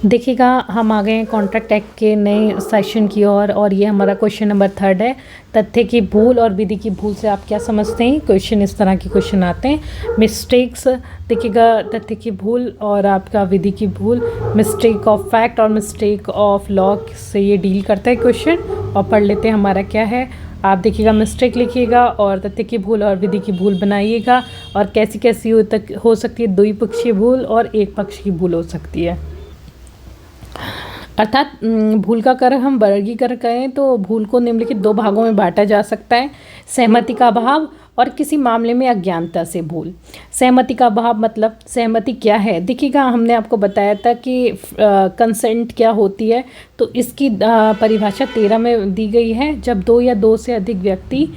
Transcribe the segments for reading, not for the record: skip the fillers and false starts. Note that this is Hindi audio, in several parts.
देखिएगा, हम आ गए हैं कॉन्ट्रैक्ट एक्ट के नए सेशन की ओर और ये हमारा क्वेश्चन नंबर 3 है। तथ्य की भूल और विधि की भूल से आप क्या समझते हैं? क्वेश्चन इस तरह के क्वेश्चन आते हैं। मिस्टेक्स देखिएगा, तथ्य की भूल और आपका विधि की भूल, मिस्टेक ऑफ फैक्ट और मिस्टेक ऑफ लॉ से ये डील करता है क्वेश्चन। और पढ़ लेते हैं हमारा क्या है। आप देखिएगा, मिस्टेक लिखिएगा और तथ्य की भूल और विधि की भूल बनाइएगा। और कैसी कैसी हो सकती है? द्विपक्षीय भूल और एक पक्ष की भूल हो सकती है। अर्थात भूल का कर हम वर्गीकरण करें तो भूल को निम्नलिखित 2 भागों में बांटा जा सकता है। सहमति का अभाव और किसी मामले में अज्ञानता से भूल। सहमति का अभाव मतलब सहमति क्या है? देखिएगा, हमने आपको बताया था कि कंसेंट क्या होती है। तो इसकी परिभाषा 13 में दी गई है। जब 2 या 2 से अधिक व्यक्ति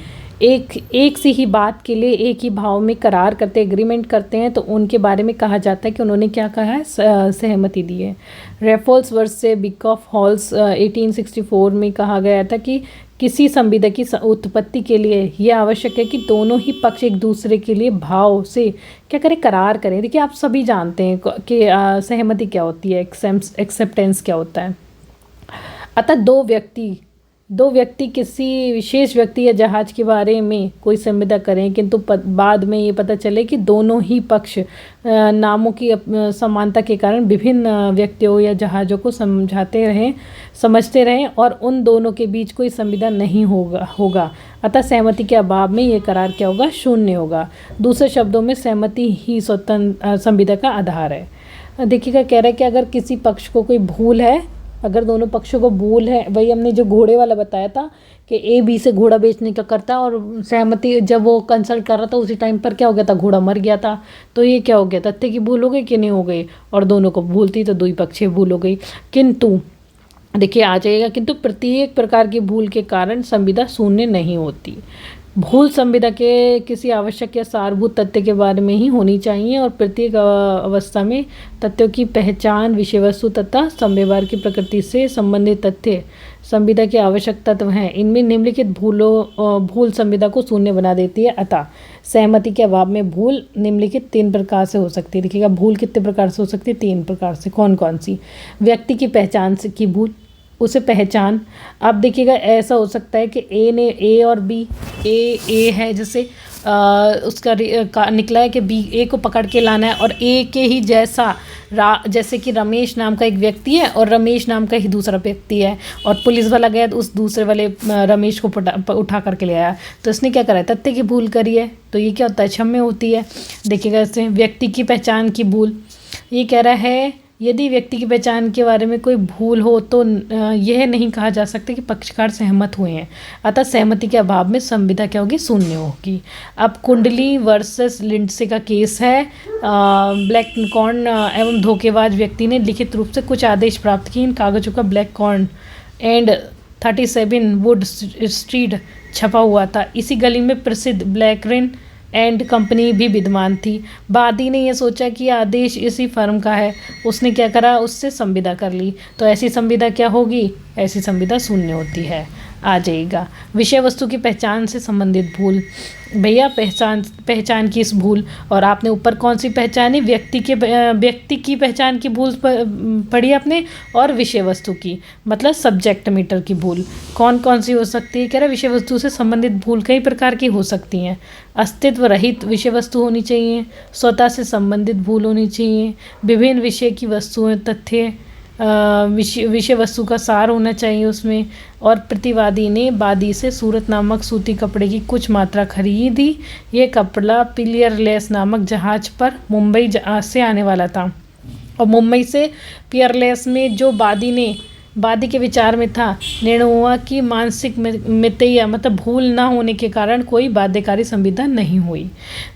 एक सी ही बात के लिए एक ही भाव में करार करते, एग्रीमेंट करते हैं, तो उनके बारे में कहा जाता है कि उन्होंने क्या कहा है? सहमति दी है। रेफल्स वर्स से बिक ऑफ हॉल्स 1864 में कहा गया था कि किसी संविदा की उत्पत्ति के लिए यह आवश्यक है कि दोनों ही पक्ष एक दूसरे के लिए भाव से क्या करें? करार करें। देखिए, आप सभी जानते हैं कि सहमति क्या होती है, एक्सेप्टेंस क्या होता है। अतः दो व्यक्ति किसी विशेष व्यक्ति या जहाज के बारे में कोई संविदा करें, किंतु बाद में ये पता चले कि दोनों ही पक्ष नामों की समानता के कारण विभिन्न व्यक्तियों या जहाज़ों को समझते रहें और उन दोनों के बीच कोई संविदा नहीं होगा। अतः सहमति के अभाव में ये करार क्या होगा? शून्य होगा। दूसरे शब्दों में सहमति ही स्वतंत्र संविदा का आधार है। देखिएगा, कह रहा है कि अगर किसी पक्ष को कोई भूल है, अगर दोनों पक्षों को भूल है, वही हमने जो घोड़े वाला बताया था कि ए बी से घोड़ा बेचने का करता और सहमति जब वो कंसल्ट कर रहा था उसी टाइम पर क्या हो गया था? घोड़ा मर गया था। तो ये क्या हो गया? तथ्य की भूल हो गई कि नहीं हो गई? और दोनों को भूल थी तो द्विपक्षीय भूल हो गई। किंतु देखिए, आ जाइएगा, किंतु प्रत्येक प्रकार की भूल के कारण संविदा शून्य नहीं होती। भूल संविदा के किसी आवश्यक या सारभूत तथ्य के बारे में ही होनी चाहिए और प्रत्येक अवस्था में तथ्यों की पहचान, विषय वस्तु तथा संव्यवहार की प्रकृति से संबंधित तथ्य संविदा के आवश्यक तत्व हैं। इनमें निम्नलिखित भूल संविदा को शून्य बना देती है। अतः सहमति के अभाव में भूल निम्नलिखित 3 प्रकार से हो सकती है। देखिएगा, भूल कितने प्रकार से हो सकती है? 3 प्रकार से। कौन कौन सी? व्यक्ति की पहचान से की भूल, उसे पहचान। अब देखिएगा, ऐसा हो सकता है कि ए और बी, ए है जैसे उसका निकला है कि बी ए को पकड़ के लाना है और ए के ही जैसा जैसे कि रमेश नाम का एक व्यक्ति है और रमेश नाम का ही दूसरा व्यक्ति है और पुलिस वाला गया तो उस दूसरे वाले रमेश को उठा करके ले आया। तो इसने क्या करा है? तथ्य की भूल करी है। तो ये क्या होता है? क्षम्य होती है। देखिएगा, इसमें व्यक्ति की पहचान की भूल, ये कह रहा है यदि व्यक्ति की पहचान के बारे में कोई भूल हो तो यह नहीं कहा जा सकता कि पक्षकार सहमत हुए हैं। अतः सहमति के अभाव में संविदा क्या होगी? शून्य होगी। अब कुंडली वर्सेस लिंडसे का केस है। ब्लैक कॉर्न एवं धोखेबाज व्यक्ति ने लिखित रूप से कुछ आदेश प्राप्त किए। इन कागजों का black corn and 37 would street छपा हुआ था। इसी गली में प्रसिद्ध ब्लैकरिन एंड कंपनी भी विद्यमान थी। वादी ने यह सोचा कि आदेश इसी फर्म का है। उसने क्या करा? उससे संविदा कर ली। तो ऐसी संविदा क्या होगी? ऐसी संविदा शून्य होती है। आ जाएगा विषय वस्तु की पहचान से संबंधित भूल। भैया, पहचान की इस भूल, और आपने ऊपर कौन सी पहचानी? व्यक्ति की पहचान की भूल पढ़ी आपने, और विषय वस्तु की मतलब सब्जेक्ट मैटर की भूल। कौन कौन सी हो सकती है? कह रहा विषय वस्तु से संबंधित भूल कई प्रकार की हो सकती हैं। अस्तित्व रहित विषय वस्तु होनी चाहिए, स्वतः से संबंधित भूल होनी चाहिए, विभिन्न विषय की वस्तुएं तथ्य विषय वस्तु का सार होना चाहिए उसमें, और प्रतिवादी ने वादी से सूरत नामक सूती कपड़े की कुछ मात्रा खरीदी। ये कपड़ा पियरलेस नामक जहाज पर मुंबई से आने वाला था और मुंबई से पियरलेस में जो वादी के विचार में था, निर्णय हुआ कि मानसिक मितैया मतलब भूल ना होने के कारण कोई बाध्यकारी संविदा नहीं हुई।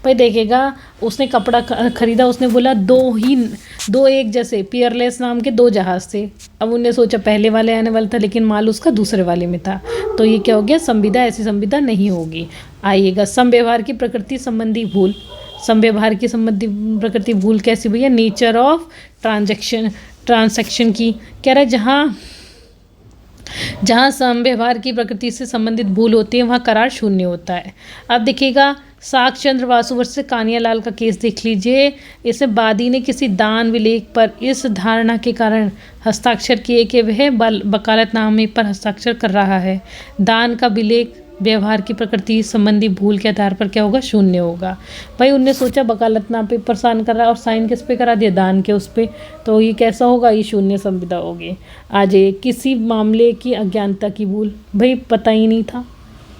भाई देखिएगा, उसने कपड़ा खरीदा, उसने बोला दो एक जैसे पियरलेस नाम के 2 जहाज थे। अब उन्हें सोचा पहले वाले आने वाला था लेकिन माल उसका दूसरे वाले में था। तो ये क्या हो गया? संविदा। ऐसी संविदा नहीं होगी। आइएगा, समव्यवहार की प्रकृति संबंधी भूल। समव्यवहार की संबंधी प्रकृति भूल कैसी भैया? नेचर ऑफ ट्रांसैक्शन की। कह रहा है जहाँ समव्यवहार की प्रकृति से संबंधित भूल होती है वहाँ करार शून्य होता है। अब देखिएगा, साक्षचंद्र वासु वर्सेस कानियालाल का केस देख लीजिए। इसमें वादी ने किसी दान विलेख पर इस धारणा के कारण हस्ताक्षर किए कि वह वकालतनामे पर हस्ताक्षर कर रहा है। दान का विलेख व्यवहार की प्रकृति संबंधी भूल के आधार पर क्या होगा, शून्य होगा। भाई उनने सोचा वकालतनामे पर साइन कर रहा है और साइन किस पे करा दिया, दान के उस पे, तो ये कैसा होगा, ये शून्य संविदा होगी। आ जाइए, किसी मामले की अज्ञानता की भूल, भाई पता ही नहीं था,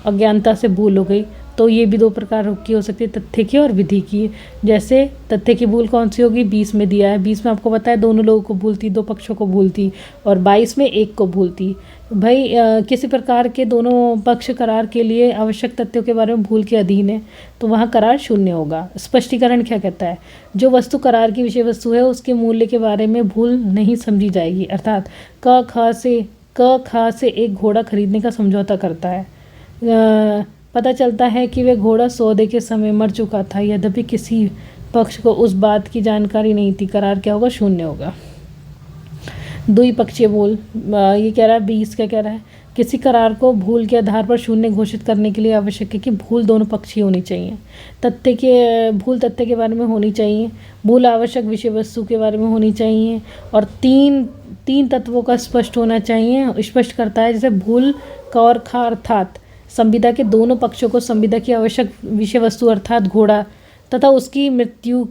अज्ञानता से भूल हो गई, तो ये भी दो प्रकार की हो सकती है, तथ्य की और विधि की। जैसे तथ्य की भूल कौन सी होगी, 20 में दिया है, 20 में आपको पता है दोनों लोगों को भूल थी, दो पक्षों को भूल थी, और 22 में एक को भूल थी। भाई किसी प्रकार के दोनों पक्ष करार के लिए आवश्यक तथ्यों के बारे में भूल के अधीन है, तो वहाँ करार शून्य होगा। स्पष्टीकरण क्या कहता है, जो वस्तु करार की विषय वस्तु है उसके मूल्य के बारे में भूल नहीं समझी जाएगी। अर्थात क ख से एक घोड़ा खरीदने का समझौता करता है, पता चलता है कि वह घोड़ा सौदे के समय मर चुका था, यद्यपि किसी पक्ष को उस बात की जानकारी नहीं थी, करार क्या होगा, शून्य होगा। द्विपक्षीय भूल, ये कह रहा है 20 क्या कह रहा है, किसी करार को भूल के आधार पर शून्य घोषित करने के लिए आवश्यक है कि भूल दोनों पक्षीय होनी चाहिए। भूल तथ्य के बारे में होनी चाहिए, भूल आवश्यक विषय वस्तु के बारे में होनी चाहिए, और तीन तत्वों का स्पष्ट होना चाहिए। स्पष्ट करता है जैसे भूल का और खा अर्थात संविदा के दोनों पक्षों को संविदा की आवश्यक विषय वस्तु अर्थात घोड़ा तथा उसकी मृत्यु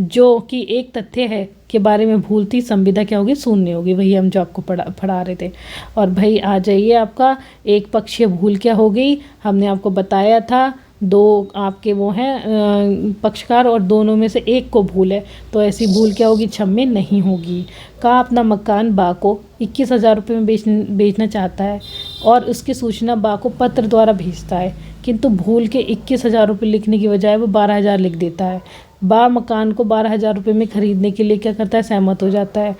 जो कि एक तथ्य है के बारे में भूल थी, संविदा क्या होगी, शून्य होगी। वही हम जो आपको पढ़ा रहे थे। और भाई आ जाइए, आपका एक पक्षीय भूल क्या हो गई, हमने आपको बताया था, दो आपके वो हैं पक्षकार और दोनों में से एक को भूल है, तो ऐसी भूल क्या होगी, क्षम्य नहीं होगी। का अपना मकान बा को 21,000 रुपये में बेचना चाहता है और उसकी सूचना बा को पत्र द्वारा भेजता है, किंतु भूल के 21,000 रुपये लिखने की बजाय वो 12,000 लिख देता है। बा मकान को 12,000 रुपये में खरीदने के लिए क्या करता है, सहमत हो जाता है।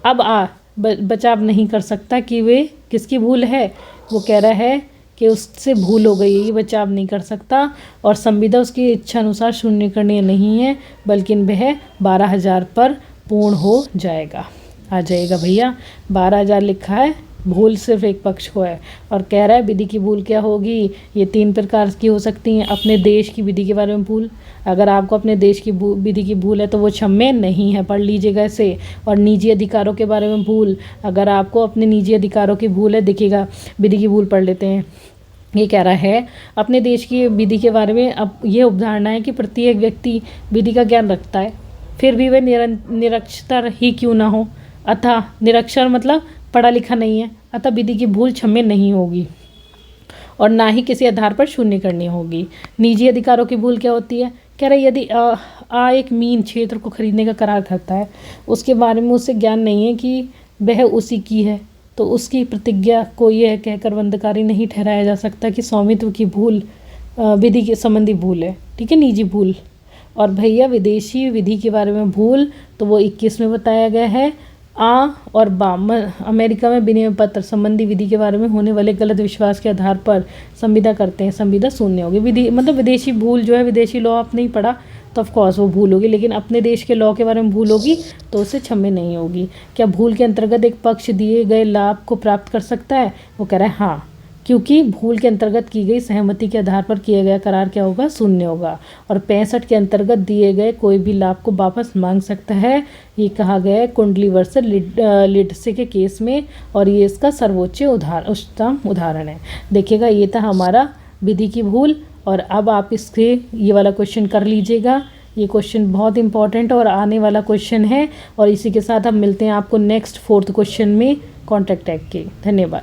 अब बचाव नहीं कर सकता कि वे किसकी भूल है, वो कह रहा है कि उससे भूल हो गई, ये बचाव नहीं कर सकता, और संविदा उसकी इच्छा अनुसार शून्यकरणीय नहीं है, बल्कि वह 12,000 पर पूर्ण हो जाएगा। आ जाएगा भैया, 12,000 लिखा है, भूल सिर्फ एक पक्ष को है, और कह रहा है विधि की भूल क्या होगी, ये 3 प्रकार की हो सकती हैं। अपने देश की विधि के बारे में भूल, अगर आपको अपने देश की विधि की भूल है तो वो क्षम्य नहीं है, पढ़ लीजिएगा इसे। और निजी अधिकारों के बारे में भूल, अगर आपको अपने निजी अधिकारों की भूल है, देखिएगा विधि की भूल पढ़ लेते हैं। ये कह रहा है अपने देश की विधि के बारे में, अब ये अवधारणा है कि प्रत्येक व्यक्ति विधि का ज्ञान रखता है, फिर भी वह निरक्षर ही क्यों ना हो, अतः निरक्षर मतलब पढ़ा लिखा नहीं है, अतः विधि की भूल क्षम्य नहीं होगी और ना ही किसी आधार पर शून्य करनी होगी। निजी अधिकारों की भूल क्या होती है, कह रहे यदि एक मीन क्षेत्र को खरीदने का करार करता है, उसके बारे में उसे ज्ञान नहीं है कि वह उसी की है, तो उसकी प्रतिज्ञा को यह कहकर बंधकारी नहीं ठहराया जा सकता कि स्वामित्व की भूल विधि के संबंधी भूल है, ठीक है, निजी भूल। और भैया विदेशी विधि के बारे में भूल, तो वो 21 में बताया गया है। और अमेरिका में विनिमय पत्र संबंधी विधि के बारे में होने वाले गलत विश्वास के आधार पर संविदा करते हैं, संविदा शून्य होगी। विधि मतलब विदेशी भूल जो है, विदेशी लॉ आप नहीं पढ़ा तो ऑफकोर्स वो भूल होगी, लेकिन अपने देश के लॉ के बारे में भूल होगी तो उससे क्षम्य नहीं होगी। क्या भूल के अंतर्गत एक पक्ष दिए गए लाभ को प्राप्त कर सकता है, वो कह रहा है हाँ, क्योंकि भूल के अंतर्गत की गई सहमति के आधार पर किया गया करार क्या होगा, शून्य होगा। और 65 के अंतर्गत दिए गए कोई भी लाभ को वापस मांग सकता है, ये कहा गया है कुंडली वर्सेस लिंडसे के केस में, और ये इसका सर्वोच्च उच्चतम उदाहरण है। देखिएगा, ये था हमारा विधि की भूल। और अब आप इसके ये वाला क्वेश्चन कर लीजिएगा, ये क्वेश्चन बहुत इंपॉर्टेंट और आने वाला क्वेश्चन है। और इसी के साथ हम मिलते हैं आपको नेक्स्ट 4th क्वेश्चन में कॉन्ट्रैक्ट एक्ट के। धन्यवाद।